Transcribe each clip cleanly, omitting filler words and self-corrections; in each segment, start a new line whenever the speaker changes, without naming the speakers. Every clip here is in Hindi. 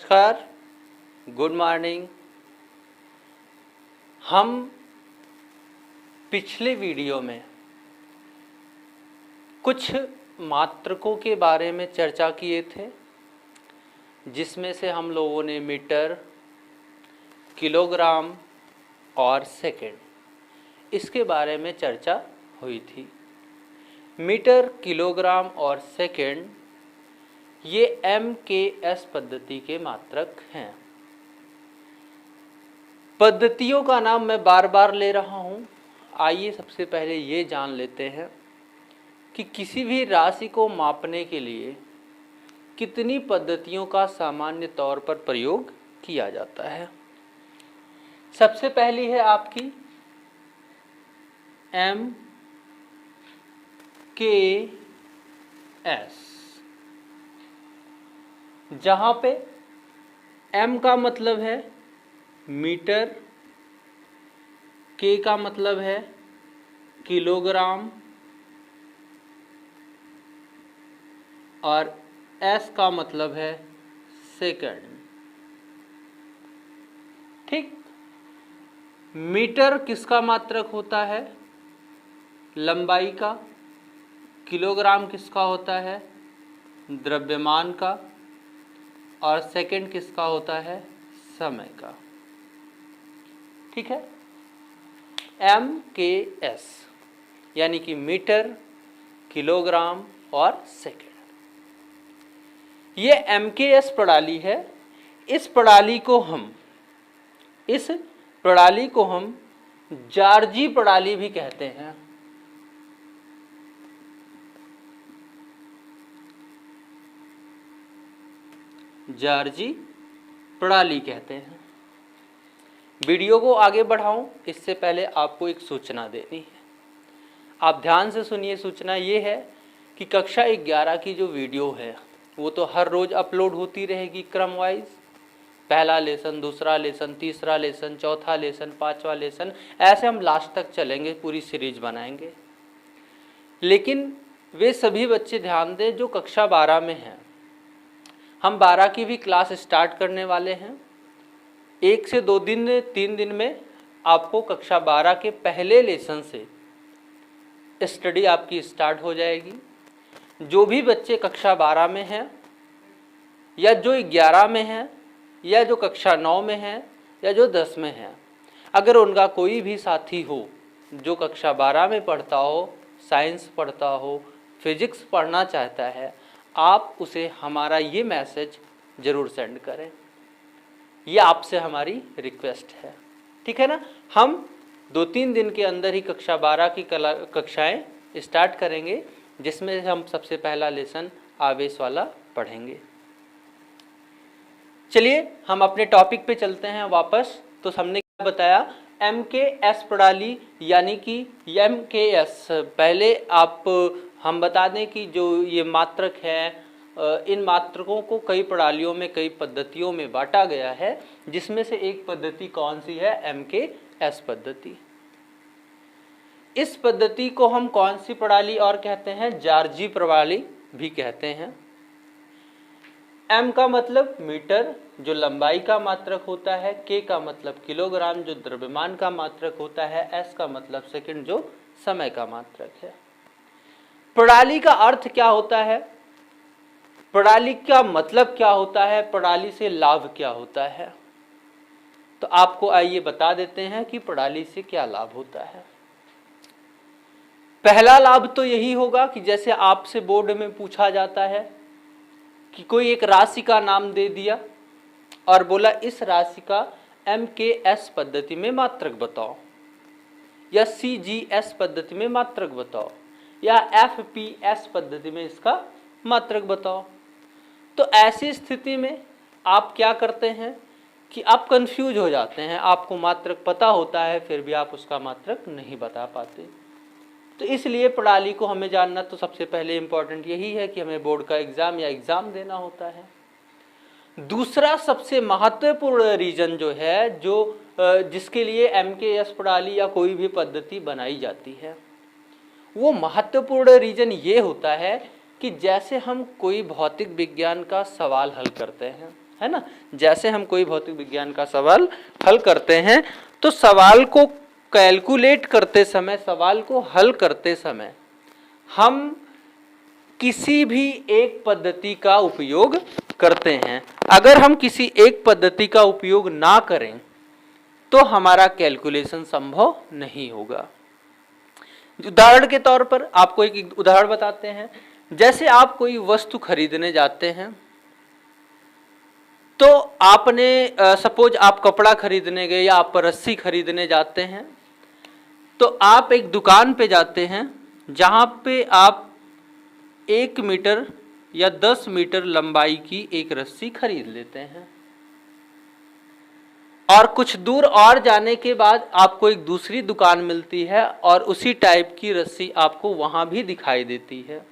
नमस्कार, गुड मॉर्निंग। हम पिछले वीडियो में कुछ मात्रकों के बारे में चर्चा किए थे, जिसमें से हम लोगों ने मीटर, किलोग्राम और सेकंड इसके बारे में चर्चा हुई थी। मीटर, किलोग्राम और सेकंड ये MKS पद्धति के मात्रक हैं। पद्धतियों का नाम मैं बार बार ले रहा हूँ। आइए सबसे पहले ये जान लेते हैं कि किसी भी राशि को मापने के लिए कितनी पद्धतियों का सामान्य तौर पर प्रयोग किया जाता है। सबसे पहली है आपकी MKS, जहाँ पे M का मतलब है मीटर, K का मतलब है किलोग्राम और S का मतलब है सेकंड। ठीक, मीटर किसका मात्रक होता है? लंबाई का। किलोग्राम किसका होता है? द्रव्यमान का। और सेकंड किसका होता है? समय का। ठीक है, MKS यानी कि मीटर, किलोग्राम और सेकंड। ये MKS प्रणाली है। इस प्रणाली को हम जार्जी प्रणाली भी कहते हैं। जार्जी प्रणाली कहते हैं। वीडियो को आगे बढ़ाऊं इससे पहले आपको एक सूचना देनी है। आप ध्यान से सुनिए। सूचना ये है कि कक्षा 11 की जो वीडियो है वो तो हर रोज अपलोड होती रहेगी क्रम वाइज। पहला लेसन, दूसरा लेसन, तीसरा लेसन, चौथा लेसन, पांचवा लेसन, ऐसे हम लास्ट तक चलेंगे, पूरी सीरीज बनाएंगे। लेकिन वे सभी बच्चे ध्यान दें जो कक्षा 12 में हैं। हम 12 की भी क्लास स्टार्ट करने वाले हैं। 1 से 2 दिन 3 दिन में आपको कक्षा 12 के पहले लेसन से स्टडी आपकी स्टार्ट हो जाएगी। जो भी बच्चे कक्षा 12 में हैं या जो 11 में हैं या जो कक्षा 9 में हैं या जो 10 में हैं, अगर उनका कोई भी साथी हो जो कक्षा 12 में पढ़ता हो, साइंस पढ़ता हो, फिजिक्स पढ़ना चाहता है, आप उसे हमारा ये मैसेज ज़रूर सेंड करें। ये आपसे हमारी रिक्वेस्ट है। ठीक है ना। हम 2-3 दिन के अंदर ही कक्षा 12 की कक्षाएं स्टार्ट करेंगे, जिसमें हम सबसे पहला लेसन आवेश वाला पढ़ेंगे। चलिए हम अपने टॉपिक पे चलते हैं वापस। तो हमने क्या बताया? MKS प्रणाली यानी कि MKS। पहले हम बता दें कि जो ये मात्रक है, इन मात्रकों को कई प्रणालियों में, कई पद्धतियों में बांटा गया है, जिसमें से एक पद्धति कौन सी है? MKS पद्धति। इस पद्धति को हम कौन सी प्रणाली और कहते हैं? जार्जी प्रणाली भी कहते हैं। M का मतलब मीटर, जो लंबाई का मात्रक होता है। K का मतलब किलोग्राम, जो द्रव्यमान का मात्रक होता है। S का मतलब सेकंड, जो समय का मात्रक है। प्रणाली का अर्थ क्या होता है? प्रणाली का मतलब क्या होता है? प्रणाली से लाभ क्या होता है? तो आपको आइए बता देते हैं कि प्रणाली से क्या लाभ होता है। पहला लाभ तो यही होगा कि जैसे आपसे बोर्ड में पूछा जाता है कि कोई एक राशि का नाम दे दिया और बोला इस राशि का MKS पद्धति में मात्रक बताओ, या CGS पद्धति में मात्रक बताओ, या FPS पद्धति में इसका मात्रक बताओ। तो ऐसी स्थिति में आप क्या करते हैं कि आप कंफ्यूज हो जाते हैं। आपको मात्रक पता होता है फिर भी आप उसका मात्रक नहीं बता पाते। तो इसलिए प्रणाली को हमें जानना तो सबसे पहले इम्पोर्टेंट यही है कि हमें बोर्ड का एग्ज़ाम या एग्ज़ाम देना होता है। दूसरा सबसे महत्वपूर्ण रीजन जो है, जिसके लिए MKS प्रणाली या कोई भी पद्धति बनाई जाती है, वो महत्वपूर्ण रीजन ये होता है कि जैसे हम कोई भौतिक विज्ञान का सवाल हल करते हैं, है ना। जैसे हम कोई भौतिक विज्ञान का सवाल हल करते हैं तो सवाल को कैलकुलेट करते समय, सवाल को हल करते समय हम किसी भी एक पद्धति का उपयोग करते हैं। अगर हम किसी एक पद्धति का उपयोग ना करें तो हमारा कैलकुलेशन संभव नहीं होगा। उदाहरण के तौर पर आपको एक उदाहरण बताते हैं। जैसे आप कोई वस्तु खरीदने जाते हैं तो आपने सपोज आप कपड़ा खरीदने गए या आप रस्सी खरीदने जाते हैं, तो आप एक दुकान पे जाते हैं जहाँ पे आप 1 मीटर या 10 मीटर लंबाई की एक रस्सी खरीद लेते हैं और कुछ दूर और जाने के बाद आपको एक दूसरी दुकान मिलती है और उसी टाइप की रस्सी आपको वहाँ भी दिखाई देती है।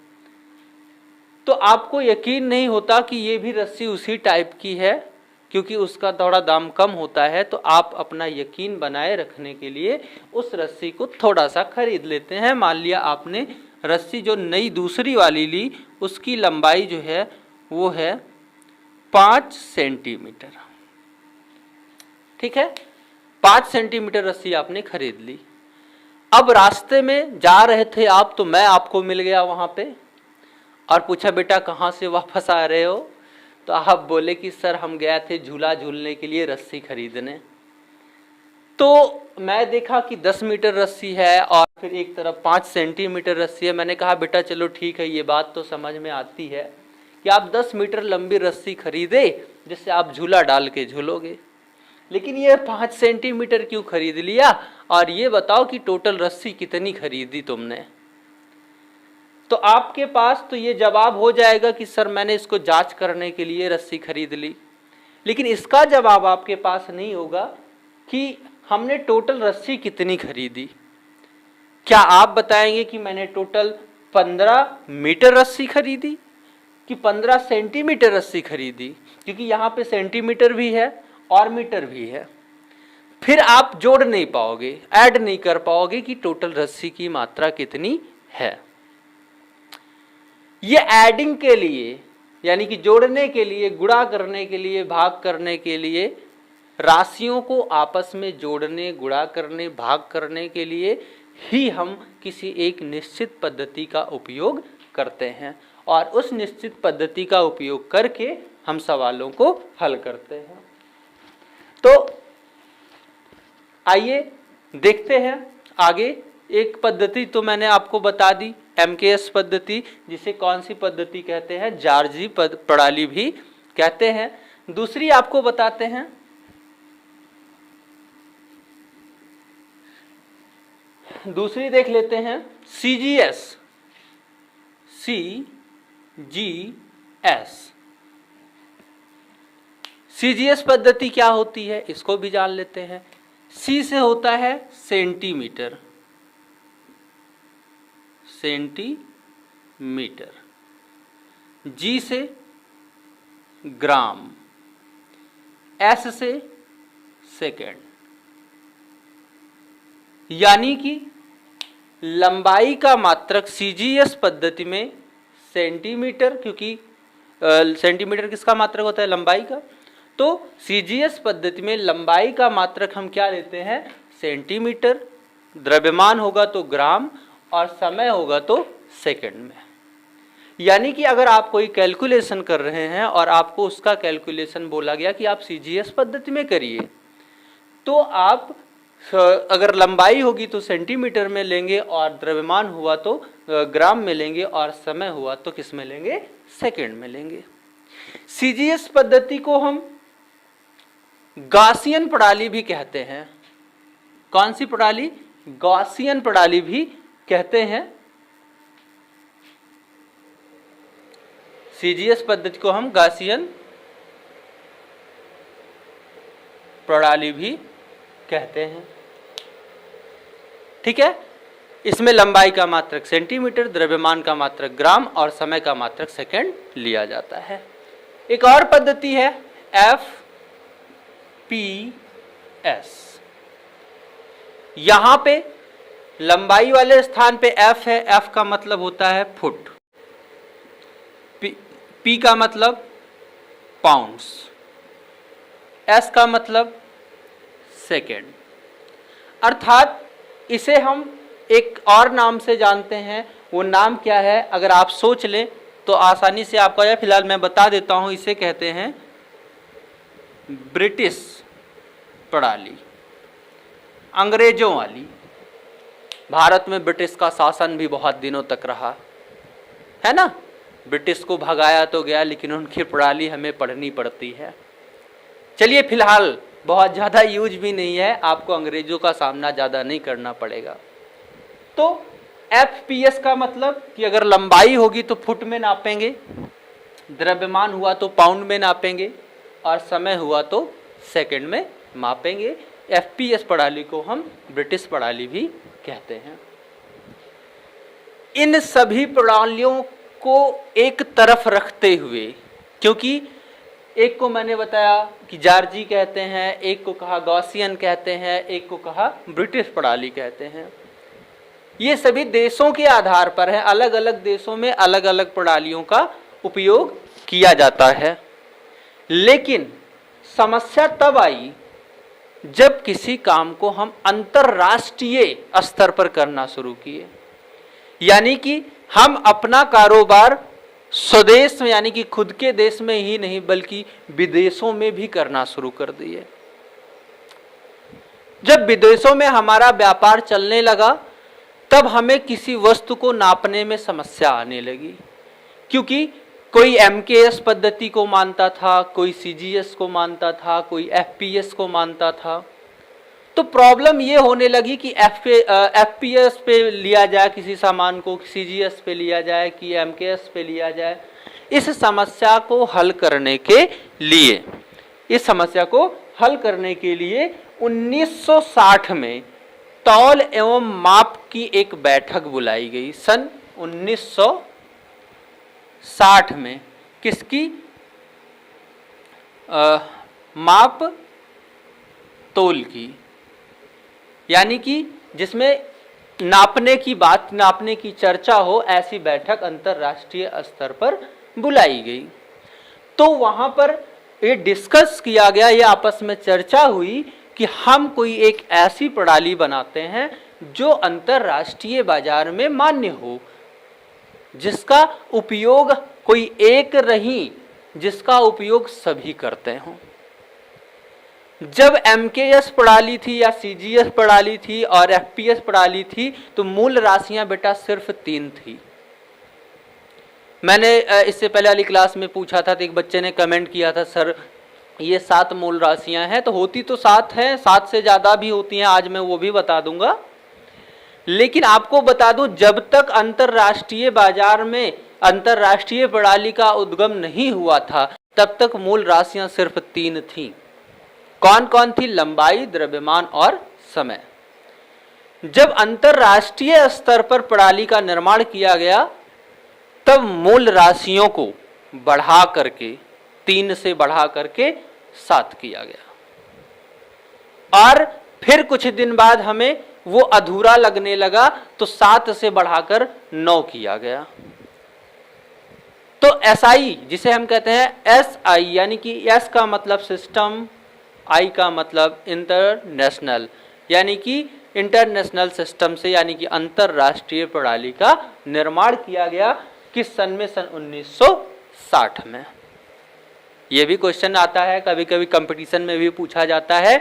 तो आपको यकीन नहीं होता कि ये भी रस्सी उसी टाइप की है, क्योंकि उसका थोड़ा दाम कम होता है। तो आप अपना यकीन बनाए रखने के लिए उस रस्सी को थोड़ा सा खरीद लेते हैं। मान लिया आपने रस्सी जो नई दूसरी वाली ली, उसकी लंबाई जो है वो है 5 सेंटीमीटर, ठीक है। 5 सेंटीमीटर रस्सी आपने खरीद ली। अब रास्ते में जा रहे थे आप, तो मैं आपको मिल गया वहाँ पे और पूछा बेटा कहाँ से वापस आ रहे हो, तो आप बोले कि सर हम गए थे झूला झूलने के लिए रस्सी खरीदने। तो मैं देखा कि 10 मीटर रस्सी है और फिर एक तरफ 5 सेंटीमीटर रस्सी है। मैंने कहा बेटा चलो ठीक है, ये बात तो समझ में आती है कि आप 10 मीटर लंबी रस्सी खरीदे जिससे आप झूला डाल के झूलोगे, लेकिन ये 5 सेंटीमीटर क्यों खरीद लिया, और ये बताओ कि टोटल रस्सी कितनी खरीदी तुमने। तो आपके पास तो ये जवाब हो जाएगा कि सर मैंने इसको जांच करने के लिए रस्सी खरीद ली, लेकिन इसका जवाब आपके पास नहीं होगा कि हमने टोटल रस्सी कितनी खरीदी। क्या आप बताएंगे कि मैंने टोटल 15 मीटर रस्सी खरीदी कि 15 सेंटीमीटर रस्सी खरीदी, क्योंकि यहाँ पे सेंटीमीटर भी है और मीटर भी है। फिर आप जोड़ नहीं पाओगे, ऐड नहीं कर पाओगे कि टोटल रस्सी की मात्रा कितनी है। ये ऐडिंग के लिए, यानी कि जोड़ने के लिए, गुणा करने के लिए, भाग करने के लिए, राशियों को आपस में जोड़ने, गुणा करने, भाग करने के लिए ही हम किसी एक निश्चित पद्धति का उपयोग करते हैं और उस निश्चित पद्धति का उपयोग करके हम सवालों को हल करते हैं। तो आइए देखते हैं आगे। एक पद्धति तो मैंने आपको बता दी, MKS पद्धति, जिसे कौन सी पद्धति कहते हैं, जार्जी प्रणाली भी कहते हैं। दूसरी आपको बताते हैं, दूसरी देख लेते हैं, CGS। CGS पद्धति क्या होती है इसको भी जान लेते हैं। C से होता है सेंटीमीटर, G से ग्राम, S से सेकेंड। यानी कि लंबाई का मात्रक CGS पद्धति में सेंटीमीटर, क्योंकि सेंटीमीटर किसका मात्रक होता है, लंबाई का। तो CGS पद्धति में लंबाई का मात्रक हम क्या लेते हैं, सेंटीमीटर, द्रव्यमान होगा तो ग्राम और समय होगा तो सेकंड में। यानी कि अगर आप कोई कैलकुलेशन कर रहे हैं और आपको उसका कैलकुलेशन बोला गया कि आप CGS पद्धति में करिए, तो आप अगर लंबाई होगी तो सेंटीमीटर में लेंगे और द्रव्यमान हुआ तो ग्राम में लेंगे और समय हुआ तो किस में लेंगे, सेकंड में लेंगे। CGS पद्धति को हम गॉसियन प्रणाली भी कहते हैं। कौन सी प्रणाली, गॉसियन प्रणाली भी कहते हैं। CGS पद्धति को हम गॉसियन प्रणाली भी कहते हैं, ठीक है। इसमें लंबाई का मात्रक सेंटीमीटर, द्रव्यमान का मात्रक ग्राम और समय का मात्रक सेकंड लिया जाता है। एक और पद्धति है FPS। यहां पे लंबाई वाले स्थान पे F है, F का मतलब होता है फुट, P का मतलब पाउंड्स, एस का मतलब सेकेंड, अर्थात इसे हम एक और नाम से जानते हैं। वो नाम क्या है अगर आप सोच लें तो आसानी से आपको आया। फिलहाल मैं बता देता हूं, इसे कहते हैं ब्रिटिश प्रणाली, अंग्रेजों वाली। भारत में ब्रिटिश का शासन भी बहुत दिनों तक रहा है ना। ब्रिटिश को भगाया तो गया, लेकिन उनकी प्रणाली हमें पढ़नी पड़ती है। चलिए फिलहाल बहुत ज़्यादा यूज भी नहीं है, आपको अंग्रेजों का सामना ज़्यादा नहीं करना पड़ेगा। तो FPS का मतलब कि अगर लंबाई होगी तो फुट में नापेंगे, द्रव्यमान हुआ तो पाउंड में नापेंगे, और समय हुआ तो सेकंड में मापेंगे। FPS प्रणाली को हम ब्रिटिश प्रणाली भी कहते हैं। इन सभी प्रणालियों को एक तरफ रखते हुए, क्योंकि एक को मैंने बताया कि जार्जी कहते हैं, एक को कहा गॉसियन कहते हैं, एक को कहा ब्रिटिश प्रणाली कहते हैं। ये सभी देशों के आधार पर है, अलग अलग देशों में अलग अलग प्रणालियों का उपयोग किया जाता है। लेकिन समस्या तब आई जब किसी काम को हम अंतरराष्ट्रीय स्तर पर करना शुरू किए, यानी कि हम अपना कारोबार स्वदेश में यानी कि खुद के देश में ही नहीं बल्कि विदेशों में भी करना शुरू कर दिए। जब विदेशों में हमारा व्यापार चलने लगा तब हमें किसी वस्तु को नापने में समस्या आने लगी, क्योंकि कोई MKS पद्धति को मानता था, कोई CGS को मानता था, कोई FPS को मानता था। तो प्रॉब्लम ये होने लगी कि FPS पे लिया जाए किसी सामान को, CGS पे लिया जाए कि MKS पे लिया जाए। इस समस्या को हल करने के लिए 1960 में तौल एवं माप की एक बैठक बुलाई गई। सन 1960 में किसकी? माप तौल की, यानी कि जिसमें नापने की चर्चा हो, ऐसी बैठक अंतर्राष्ट्रीय स्तर पर बुलाई गई। तो वहां पर ये डिस्कस किया गया, ये आपस में चर्चा हुई कि हम कोई एक ऐसी प्रणाली बनाते हैं जो अंतर्राष्ट्रीय बाजार में मान्य हो, जिसका उपयोग कोई एक नहीं, जिसका उपयोग सभी करते हों। जब MKS प्रणाली थी या CGS प्रणाली थी और FPS प्रणाली थी तो मूल राशियां बेटा सिर्फ 3 थी। मैंने इससे पहले वाली क्लास में पूछा था तो एक बच्चे ने कमेंट किया था, सर ये 7 मूल राशियां हैं। तो होती तो 7 हैं, 7 से ज़्यादा भी होती हैं, आज मैं वो भी बता दूंगा। लेकिन आपको बता दूं, जब तक अंतर्राष्ट्रीय बाजार में अंतर्राष्ट्रीय प्रणाली का उद्गम नहीं हुआ था तब तक मूल राशियां सिर्फ 3 थीं। कौन कौन थी? लंबाई, द्रव्यमान और समय। जब अंतर्राष्ट्रीय स्तर पर प्रणाली का निर्माण किया गया तब मूल राशियों को बढ़ा करके 3 से बढ़ा करके 7 किया गया, और फिर कुछ दिन बाद हमें वो अधूरा लगने लगा तो 7 से बढ़ाकर 9 किया गया। तो SI जिसे हम कहते हैं SI, यानी कि S का मतलब सिस्टम, I का मतलब इंटरनेशनल, यानी कि इंटरनेशनल सिस्टम से यानी कि अंतरराष्ट्रीय प्रणाली का निर्माण किया गया। किस सन में? सन 1960 में। यह भी क्वेश्चन आता है, कभी कभी कंपटीशन में भी पूछा जाता है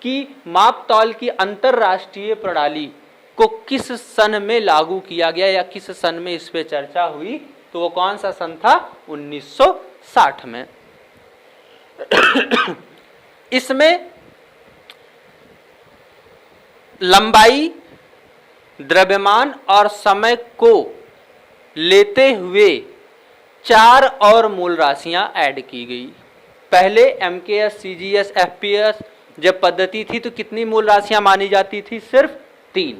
कि माप तौल की अंतरराष्ट्रीय प्रणाली को किस सन में लागू किया गया या किस सन में इस पे चर्चा हुई। तो वो कौन सा सन था? 1960 में। इसमें लंबाई, द्रव्यमान और समय को लेते हुए 4 और मूल राशियां ऐड की गई। पहले MKS, CGS, FPS जब पद्धति थी तो कितनी मूल राशियां मानी जाती थी? सिर्फ 3।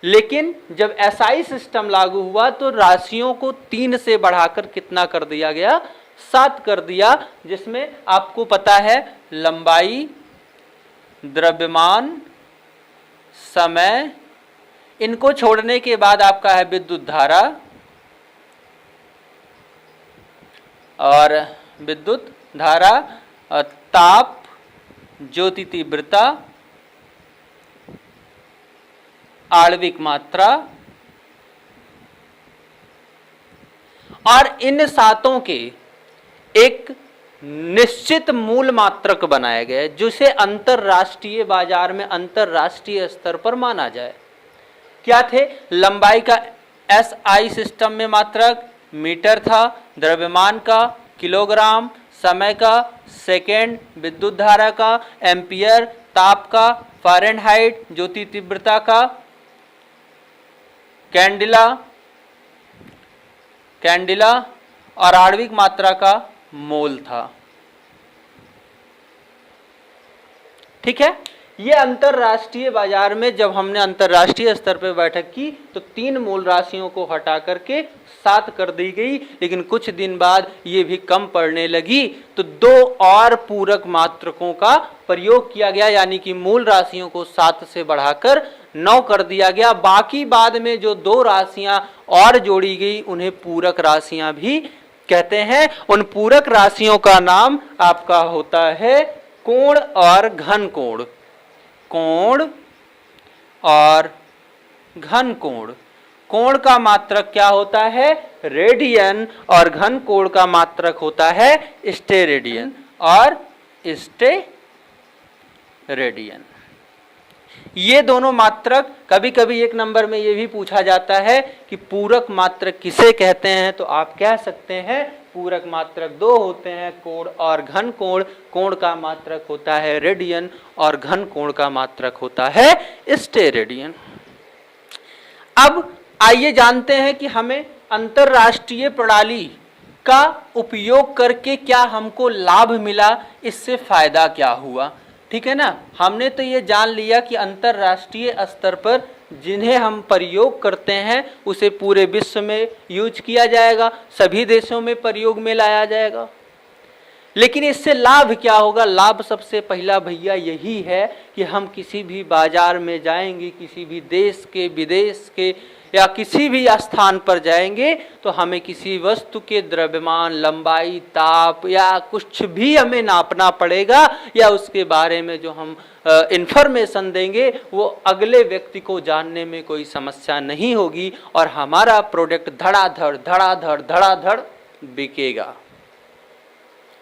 लेकिन जब SI सिस्टम लागू हुआ तो राशियों को 3 से बढ़ाकर कितना कर दिया गया? 7 कर दिया, जिसमें आपको पता है लंबाई, द्रव्यमान, समय, इनको छोड़ने के बाद आपका है विद्युत धारा और ताप, ज्योति तीव्रता, आणविक मात्रा, और इन सातों के एक निश्चित मूल मात्रक बनाया गया है जिसे अंतरराष्ट्रीय बाजार में अंतरराष्ट्रीय स्तर पर माना जाए। क्या थे? लंबाई का एसआई सिस्टम में मात्रक मीटर था, द्रव्यमान का किलोग्राम, समय का सेकेंड, विद्युत धारा का एम्पियर, ताप का फ़ारेनहाइट, ज्योति तीव्रता का कैंडिला और आणविक मात्रा का मोल था। ठीक है, ये अंतरराष्ट्रीय बाजार में जब हमने अंतरराष्ट्रीय स्तर पर बैठक की तो 3 मूल राशियों को हटा करके 7 कर दी गई, लेकिन कुछ दिन बाद ये भी कम पड़ने लगी तो 2 और पूरक मात्रकों का प्रयोग किया गया, यानी कि मूल राशियों को 7 से बढ़ाकर 9 कर दिया गया। बाकी बाद में जो 2 राशियां और जोड़ी गई उन्हें पूरक राशियां भी कहते हैं। उन पूरक राशियों का नाम आपका होता है कोण और घन कोण। कोण और घन कोण। कोण का मात्रक क्या होता है? रेडियन, और घन कोण का मात्रक होता है स्टेरेडियन और स्टेरेडियन। ये दोनों मात्रक, कभी कभी एक नंबर में ये भी पूछा जाता है कि पूरक मात्रक किसे कहते हैं, तो आप कह सकते हैं पूरक मात्रक 2 होते हैं, कोण और घन कोण। कोण का मात्रक होता है रेडियन और घन कोण का मात्रक होता है स्टेरेडियन। अब आइए जानते हैं कि हमें अंतरराष्ट्रीय प्रणाली का उपयोग करके क्या हमको लाभ मिला, इससे फायदा क्या हुआ। ठीक है ना, हमने तो ये जान लिया कि अंतरराष्ट्रीय स्तर पर जिन्हें हम प्रयोग करते हैं उसे पूरे विश्व में यूज किया जाएगा, सभी देशों में प्रयोग में लाया जाएगा। लेकिन इससे लाभ क्या होगा? लाभ सबसे पहला भैया यही है कि हम किसी भी बाजार में जाएंगे, किसी भी देश के, विदेश के या किसी भी स्थान पर जाएंगे तो हमें किसी वस्तु के द्रव्यमान, लंबाई, ताप या कुछ भी हमें नापना पड़ेगा, या उसके बारे में जो हम इंफॉर्मेशन देंगे वो अगले व्यक्ति को जानने में कोई समस्या नहीं होगी और हमारा प्रोडक्ट धड़ाधड़ धड़ाधड़ धड़ाधड़ बिकेगा।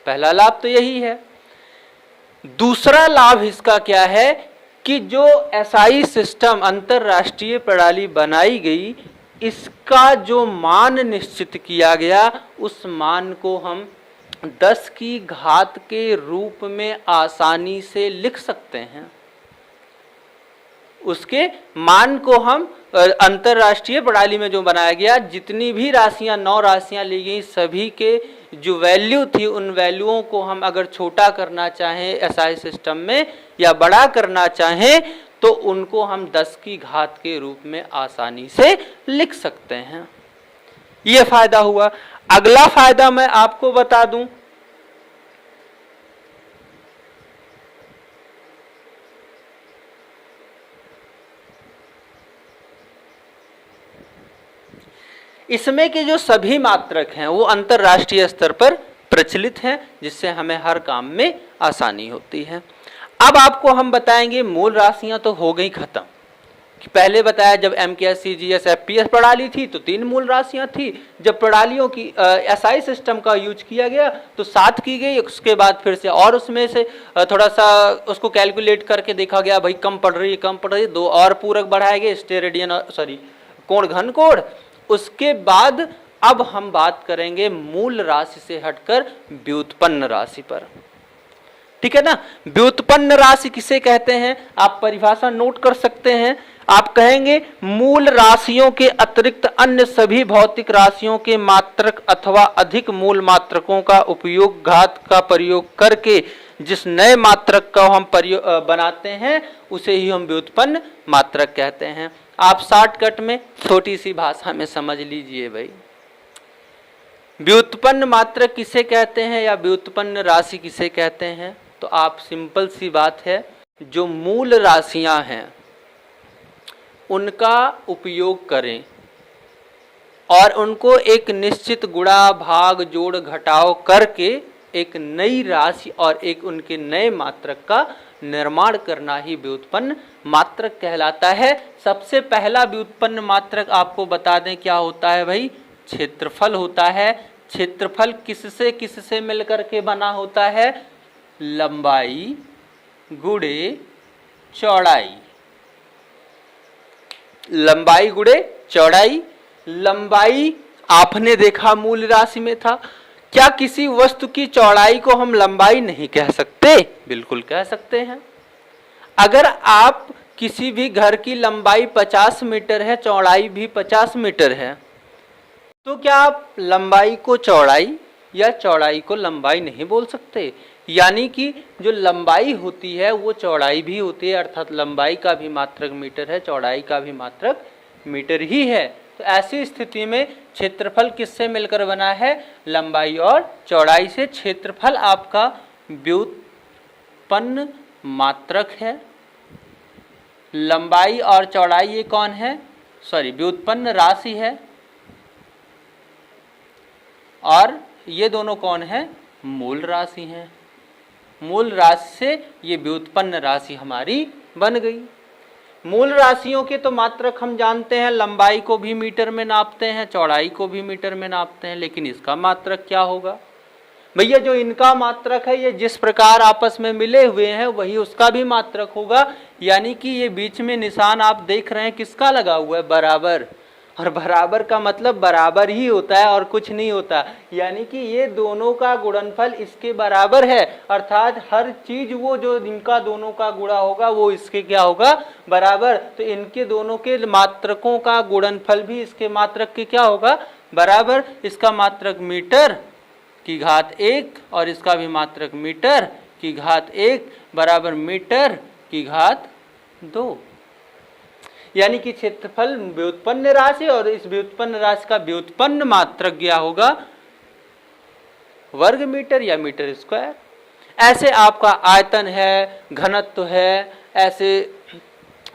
पहला लाभ तो यही है। दूसरा लाभ इसका क्या है कि जो एसआई सिस्टम अंतरराष्ट्रीय प्रणाली बनाई गई, इसका जो मान निश्चित किया गया उस मान को हम 10 की घात के रूप में आसानी से लिख सकते हैं। उसके मान को हम अंतरराष्ट्रीय प्रणाली में जो बनाया गया, जितनी भी राशियां 9 राशियां ली गई, सभी के जो वैल्यू थी उन वैल्यूओं को हम अगर छोटा करना चाहें एसआई सिस्टम में या बड़ा करना चाहें तो उनको हम 10 की घात के रूप में आसानी से लिख सकते हैं। यह फायदा हुआ। अगला फायदा मैं आपको बता दूं, इसमें के जो सभी मात्रक हैं वो अंतरराष्ट्रीय स्तर पर प्रचलित हैं, जिससे हमें हर काम में आसानी होती है। अब आपको हम बताएंगे मूल राशियां तो हो गई खत्म। पहले बताया जब एमकेएस, सीजीएस, एफपीएस प्रणाली थी तो 3 मूल राशियां थी। जब प्रणालियों की एसआई सिस्टम का यूज किया गया तो 7 की गई। उसके बाद फिर से और उसमें से थोड़ा सा उसको कैलकुलेट करके देखा गया, भाई कम पड़ रही है, 2 और पूरक बढ़ाए गए, स्टेरेडियन कोण घन कोण। उसके बाद अब हम बात करेंगे मूल राशि से हटकर व्युत्पन्न राशि पर। ठीक है ना, व्युत्पन्न राशि किसे कहते हैं? आप परिभाषा नोट कर सकते हैं। आप कहेंगे मूल राशियों के अतिरिक्त अन्य सभी भौतिक राशियों के मात्रक अथवा अधिक मूल मात्रकों का उपयोग घात का प्रयोग करके जिस नए मात्रक का हम बनाते हैं उसे ही हम व्युत्पन्न मात्रक कहते हैं। आप शॉर्टकट में छोटी सी भाषा में समझ लीजिए भाई, व्युत्पन्न मात्रक किसे कहते हैं या व्युत्पन्न राशि किसे कहते हैं? तो आप सिंपल सी बात है, जो मूल राशियां हैं उनका उपयोग करें और उनको एक निश्चित गुणा भाग जोड़ घटाव करके एक नई राशि और एक उनके नए मात्रक का निर्माण करना ही व्युत्पन्न मात्रक कहलाता है। सबसे पहला व्युत्पन्न मात्रक आपको बता दें क्या होता है भाई, क्षेत्रफल होता है। क्षेत्रफल किससे किससे मिलकर के बना होता है, लंबाई गुणे चौड़ाई। लंबाई गुणे चौड़ाई। लंबाई आपने देखा मूल राशि में था, क्या किसी वस्तु की चौड़ाई को हम लंबाई नहीं कह सकते? बिल्कुल कह सकते हैं। अगर आप किसी भी घर की लंबाई 50 मीटर है, चौड़ाई भी 50 मीटर है, तो क्या आप लंबाई को चौड़ाई या चौड़ाई को लंबाई नहीं बोल सकते? यानी कि जो लंबाई होती है वो चौड़ाई भी होती है, अर्थात लंबाई का भी मात्रक मीटर है, चौड़ाई का भी मात्रक मीटर ही है। तो ऐसी स्थिति में क्षेत्रफल किससे मिलकर बना है, लंबाई और चौड़ाई से। क्षेत्रफल आपका व्युत्पन्न मात्रक है। लंबाई और चौड़ाई ये कौन है, व्युत्पन्न राशि है, और ये दोनों कौन है, मूल राशि हैं। मूल राशि से ये व्युत्पन्न राशि हमारी बन गई। मूल राशियों के तो मात्रक हम जानते हैं, लंबाई को भी मीटर में नापते हैं, चौड़ाई को भी मीटर में नापते हैं, लेकिन इसका मात्रक क्या होगा भैया? जो इनका मात्रक है ये जिस प्रकार आपस में मिले हुए हैं वही उसका भी मात्रक होगा। यानी कि ये बीच में निशान आप देख रहे हैं किसका लगा हुआ है, बराबर। और बराबर का मतलब बराबर ही होता है और कुछ नहीं होता। यानी कि ये दोनों का गुणनफल इसके बराबर है, अर्थात हर चीज वो जो इनका दोनों का गुणा होगा वो इसके क्या होगा, बराबर। तो इनके दोनों के मात्रकों का गुणनफल भी इसके मात्रक के क्या होगा, बराबर। इसका मात्रक मीटर की घात 1 और इसका भी मात्रक मीटर की घात 1 बराबर मीटर की घात 2। यानी कि क्षेत्रफल व्युत्पन्न राशि और इस व्युत्पन्न राशि का व्युत्पन्न मात्रक क्या होगा, वर्ग मीटर या मीटर स्क्वायर। ऐसे आपका आयतन है, घनत्व है, ऐसे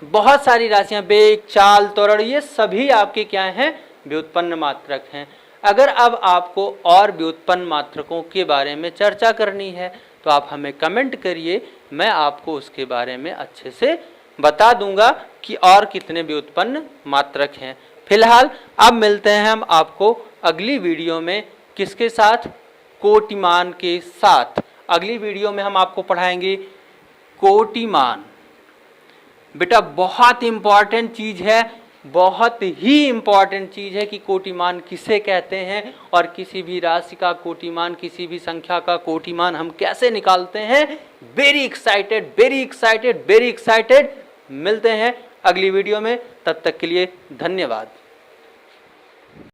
बहुत सारी राशियां, वेग, चाल, त्वरण, ये सभी आपके क्या हैं, व्युत्पन्न मात्रक हैं। अगर अब आपको और व्युत्पन्न मात्रकों के बारे में चर्चा करनी है तो आप हमें कमेंट करिए, मैं आपको उसके बारे में अच्छे से बता दूंगा कि और कितने व्युत्पन्न मात्रक हैं। फिलहाल अब मिलते हैं हम आपको अगली वीडियो में, किसके साथ, कोटिमान के साथ। अगली वीडियो में हम आपको पढ़ाएंगे कोटिमान। बेटा बहुत इंपॉर्टेंट चीज है, बहुत ही इंपॉर्टेंट चीज है कि कोटिमान किसे कहते हैं और किसी भी राशि का कोटिमान, किसी भी संख्या का कोटिमान हम कैसे निकालते हैं। Very excited, very excited, very excited. मिलते हैं अगली वीडियो में, तब तक के लिए धन्यवाद।